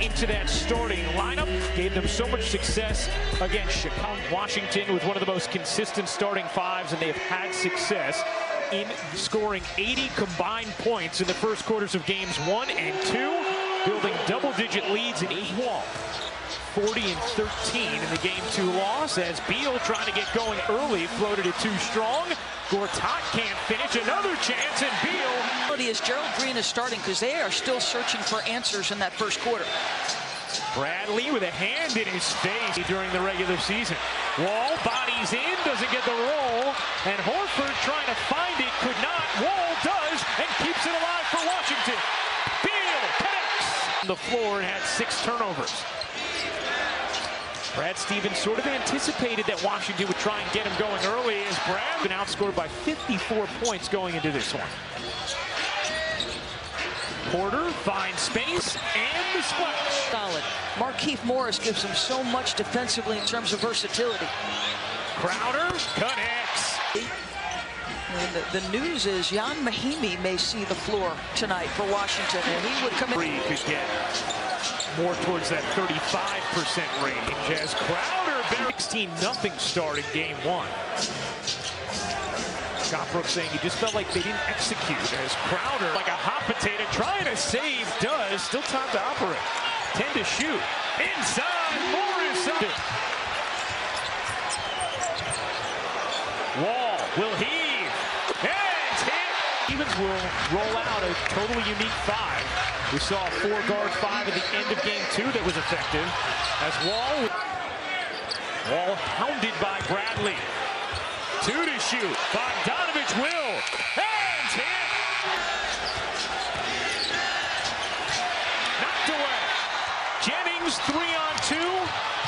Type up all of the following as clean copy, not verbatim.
into that starting lineup. Gave them so much success against Chicago. Washington with one of the most consistent starting fives, and they've had success in scoring 80 combined points in the first quarters of games 1 and 2, building double-digit leads in each wall. 40-13 in the Game 2 loss as Beal trying to get going early, floated it too strong. Gortat can't finish, another chance, and Beal. As Gerald Green is starting because they are still searching for answers in that first quarter. Bradley with a hand in his face during the regular season. Wall bodies in, doesn't get the roll, and Horford trying to find it, could not. Wall does, and keeps it alive for Washington. Beal connects on the floor and had 6 turnovers. Brad Stevens sort of anticipated that Washington would try and get him going early as Brad been outscored by 54 points going into this one. Porter finds space and the splash. Solid. Markieff Morris gives him so much defensively in terms of versatility. Crowder connects. And the news is Jan Mahimi may see the floor tonight for Washington, and he would come in. Could get more towards that 35% range as Crowder 16-0 start in game 1. Scott Brooks saying he just felt like they didn't execute as Crowder, like a hot potato, trying to save, does, still time to operate. 10 to shoot. Inside, Morris. Wall will heave. And hit. Stevens will roll out a totally unique 5. We saw a 4-guard 5 at the end of game 2 that was effective. As Wall hounded by Bradley. 2 to shoot. Bogdanovich will. And hit. Knocked away. Jennings 3-on-2.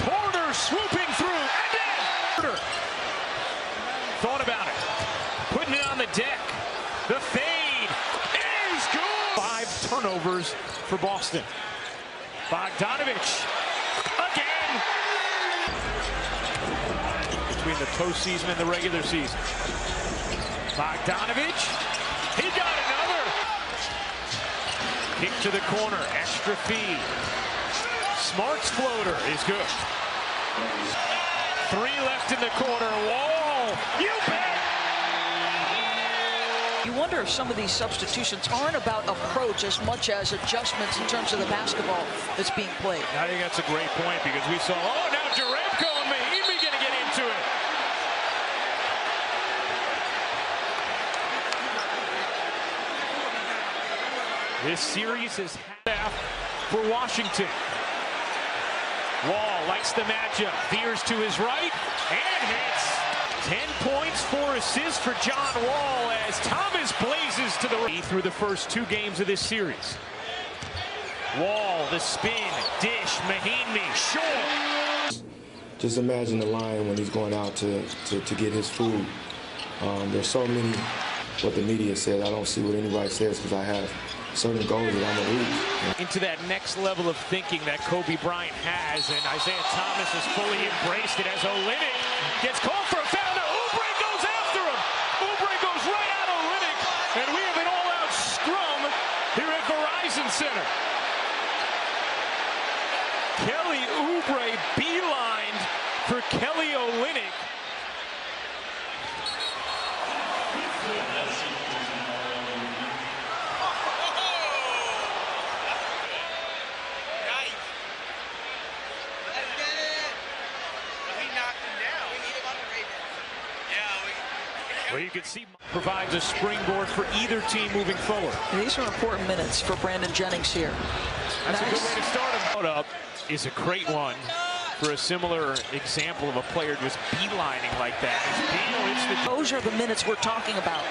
Porter swooping through. And then Porter thought about it. Putting it on the deck. The fade is good. 5 turnovers for Boston. Bogdanovich again. Between the postseason and the regular season. Bogdanovich, he got another. Kick to the corner, extra feed. Smart's floater is good. 3 left in the quarter. Wall, you bet. You wonder if some of these substitutions aren't about approach as much as adjustments in terms of the basketball that's being played. I think that's a great point because we saw, now Jerebko and Mahimi going to get into it. This series is half for Washington. Wall likes the matchup, veers to his right, and hits. 10 points, 4 assists for John Wall as Thomas blazes to the right through the first 2 games of this series. Wall, the spin, dish, Mahimi, short. Just imagine the line when he's going out to get his food. There's so many, what the media says, I don't see what anybody says because I have certain goals that I'm going to reach. Into that next level of thinking that Kobe Bryant has, and Isaiah Thomas has fully embraced it as Olynyk gets called for a foul. Now Oubre goes after him. Oubre goes right at Olynyk, and we have an all-out scrum here at Verizon Center. Kelly Oubre beelined for Kelly Olynyk. Well, you can see provides a springboard for either team moving forward. And these are important minutes for Brandon Jennings here. That's a good way to start him. Put up is a great one for a similar example of a player just beelining like that. Those are the minutes we're talking about.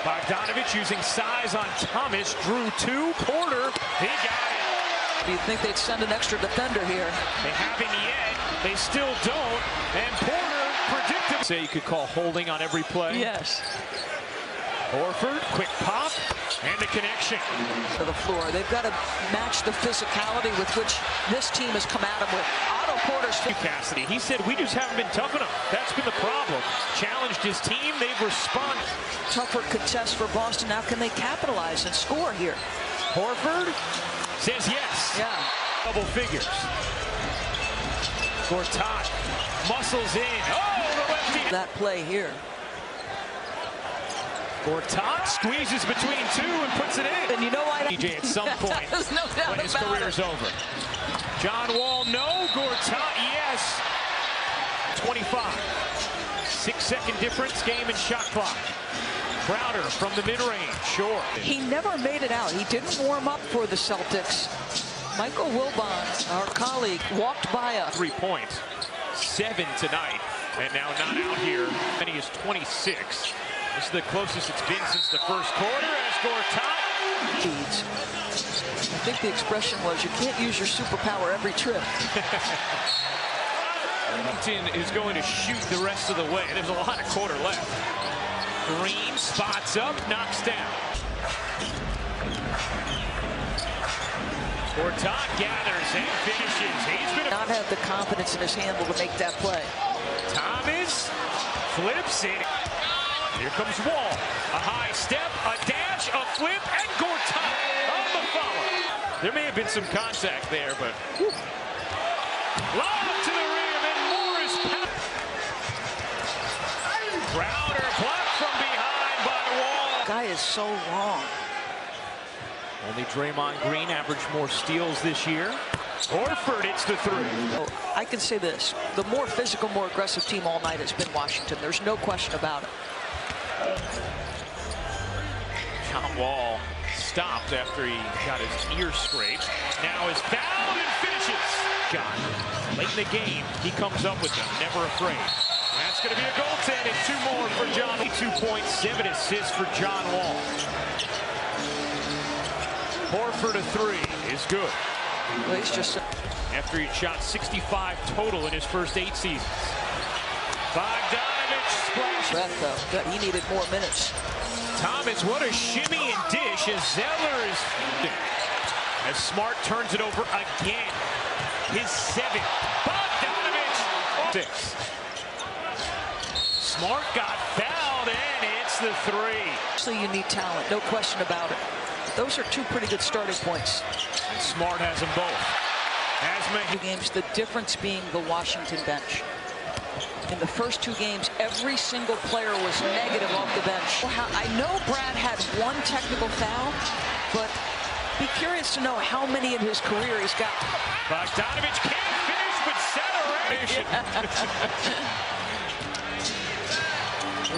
Bogdanovich using size on Thomas, drew 2. Porter, he got it. Do you think they'd send an extra defender here? They haven't yet. They still don't. And Porter predicted. Say you could call holding on every play. Yes. Horford, quick pop, and a connection. To the floor. They've got to match the physicality with which this team has come at them with. Otto Porter's... Cassidy, he said, we just haven't been tough enough. That's been the problem. Challenged his team, they've responded. Tougher contest for Boston. Now can they capitalize and score here? Horford says yes. Yeah. Double figures. Gortat muscles in. Oh, the lefty. That play here. Gortat squeezes between two and puts it in. And you know why? DJ at some point There's no doubt when his about career's it. over. John Wall, no. Gortat, yes. 25. 6-second difference, game and shot clock. Crowder from the mid-range, short. He never made it out. He didn't warm up for the Celtics. Michael Wilbon, our colleague, walked by us. 3 points. 7 tonight. And now not out here. And he is 26. This is the closest it's been since the first quarter as Gortat. Leads. I think the expression was, you can't use your superpower every trip. Washington is going to shoot the rest of the way. There's a lot of quarter left. Green spots up, knocks down. Gortat gathers and finishes. He's going to not have the confidence in his handle to make that play. Thomas flips it. Here comes Wall. A high step, a dash, a flip, and Gortat on the follow. There may have been some contact there, but whew. Lob to the rim, and Morris. Crowder blocked from behind by Wall. Guy is so long. Only Draymond Green averaged more steals this year. Horford hits the three. Oh, I can say this. The more physical, more aggressive team all night has been Washington. There's no question about it. John Wall stopped after he got his ear scraped. Now is fouled and finishes. John, late in the game, he comes up with them, never afraid. That's going to be a goaltend and 2 more for John. 2 points, 7 assists for John Wall. Horford a 3 is good. Well, he's just after he shot 65 total in his first 8 seasons. Bogdanovich splash. breath, though. Good. He needed more minutes. Thomas, what a shimmy and dish as Zeller is. As Smart turns it over again. His 7th. Bogdanovich. 6. Smart got fouled and it's the 3. Actually, you need talent, no question about it. Those are 2 pretty good starting points. And Smart has them both. Two games, the difference being the Washington bench. In the first 2 games, every single player was negative off the bench. I know Brad had 1 technical foul, but be curious to know how many in his career he's got. Bogdanovich can't finish, but celebration.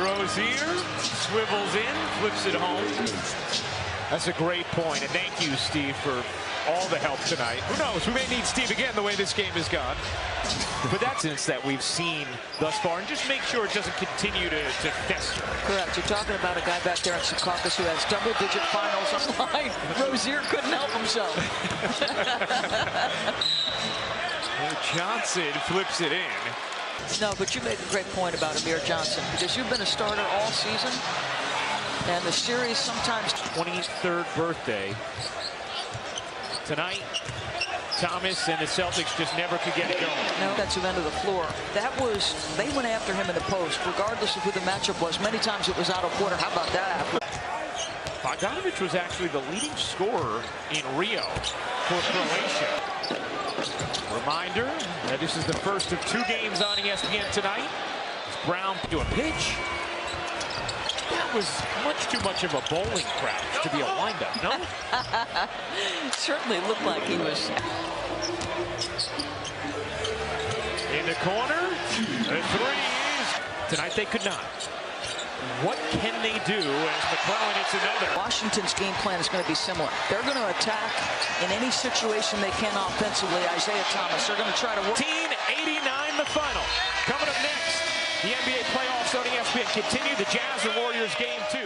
Rozier swivels in, flips it home. That's a great point, and thank you, Steve, for all the help tonight. Who knows? We may need Steve again the way this game has gone. But that's since that we've seen thus far, and just make sure it doesn't continue to fester. Correct. You're talking about a guy back there in Secaucus who has double-digit finals on the line. Rozier couldn't help himself. Johnson flips it in. No, but you make a great point about Amir Johnson, because you've been a starter all season, and the series sometimes. 23rd birthday. Tonight, Thomas and the Celtics just never could get it going. No, defensive end of the floor. That was, they went after him in the post, regardless of who the matchup was. Many times it was out of quarter. How about that? Bogdanovich was actually the leading scorer in Rio for Croatia. Reminder that this is the first of 2 games on ESPN tonight. Brown to a pitch. That was much too much of a bowling crouch to be a windup, no? Certainly looked like he was. In the corner, the 3 is. Tonight they could not. What can they do as McClellan hits another? Washington's game plan is going to be similar. They're going to attack in any situation they can offensively. Isaiah Thomas, they're going to try to work. 89 the final. Coming up next, the NBA playoffs on ESPN continue. The Jazz and Warriors game 2.